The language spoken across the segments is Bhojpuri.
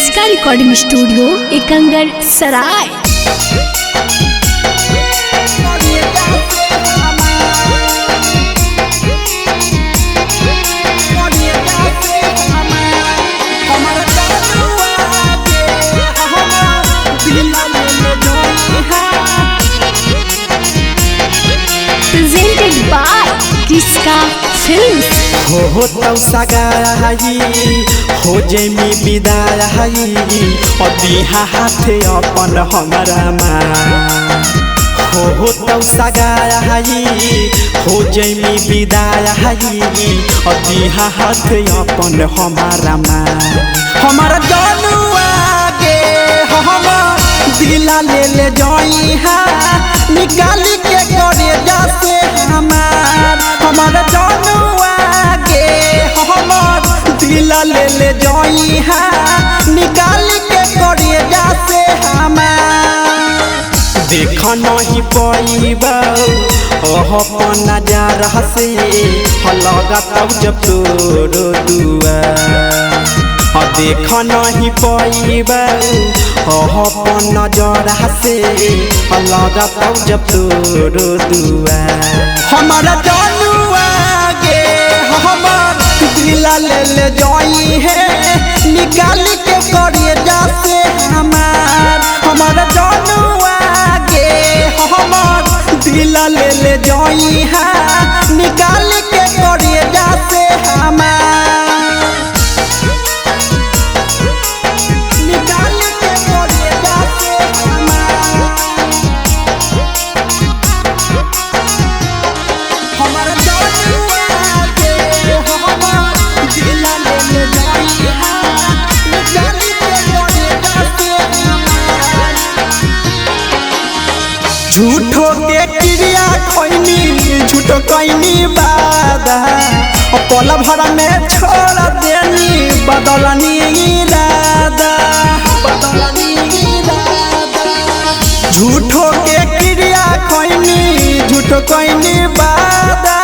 क्रिस्का रिकॉर्डिंग स्टूडियो एकंगर सराय। Presented by Kriska films. हो तौ सगाई हो जेमी विदाई अदिहा हाथे अपन हमारा माँ। हो तौ सगाई हो जेमी विदाई अदिहा हाथे अपन हमारा माँ। हमारा जनुआ के हम दिला ले जाई है निकाल के करे जासे हमारा जनुआ के हमर दिला ले जाई है निकाल के करे जासे देख नहीं पैबा अपन नजारा से लगा तब जब तोरो दुआ देख नहीं पैबा अपन नजरा से लगा तब जब तोरो दुआ। हमारा जनुआ के हमर दिला ले जाई है निकाल के करे जासे हमारा जनुआ के हमर दिला ले जाई है निकाल के करे जासे झूठो के क्रिया खोइनी झूठो कैनी बादा पल भर में छोड़ देनी बदलनी इरादा। झूठो के क्रिया खोइनी झूठो कैनी बादा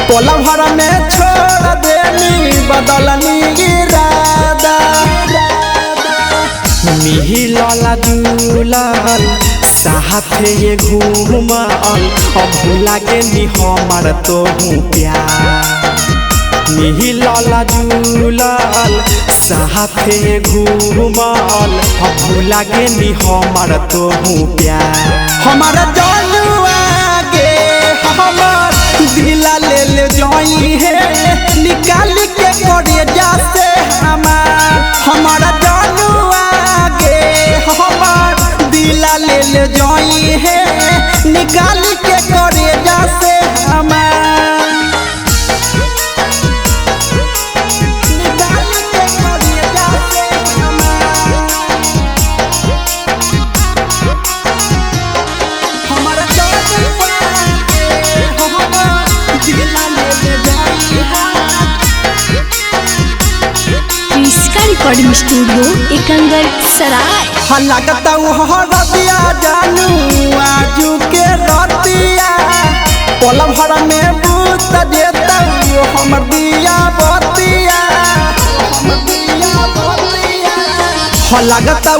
पल भर में छोड़ देनी बदलनी इरादा। मिहिलला जुलाल साथे ये घूमल भूला गेली हमार तोहू प्यार। मिहिलला जुलाल साथे ये घूमल भूला गेली हमार तोहू प्यार। हमारा जनुआ के हमर दिला ले जाई है निकाल के करे जासे हमारा जनुआ के हमर दिला ले जाई है निकाल के करे जासे हमारा जनुआ के हमर दिला ले जाई है। क्रिस्का रिकॉर्डिंग स्टूडियो एकंगर सराय। लगता रतिया जानू आजू के रतिया पल भर में बूत देता हमर दिया बतिया। लगता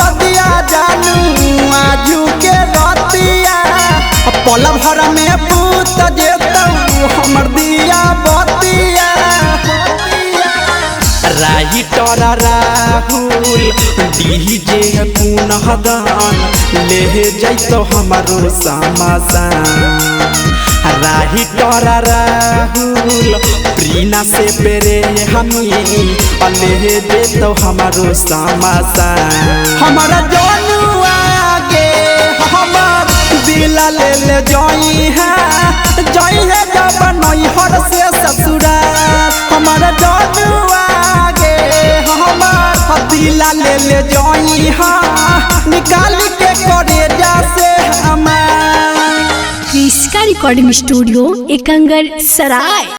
रतिया जानू आजू के रतिया पल भर में बूत देता हमर दिया बतिया। राइटर राहुल डीजे पुनहदान ले जैतो हमारो समासान। राइटर राहुल प्रीना से पेरे हमी ले जैतो हमारो समासान। हमारा जनुआ के हमर दिला ले जाई है जब नई हर से ससुराल। हमारा जनुआ दिला ले जाई हाँ निकाल के करे जासे क्रिस्का रिकॉर्डिंग स्टूडियो एकंगर सराय।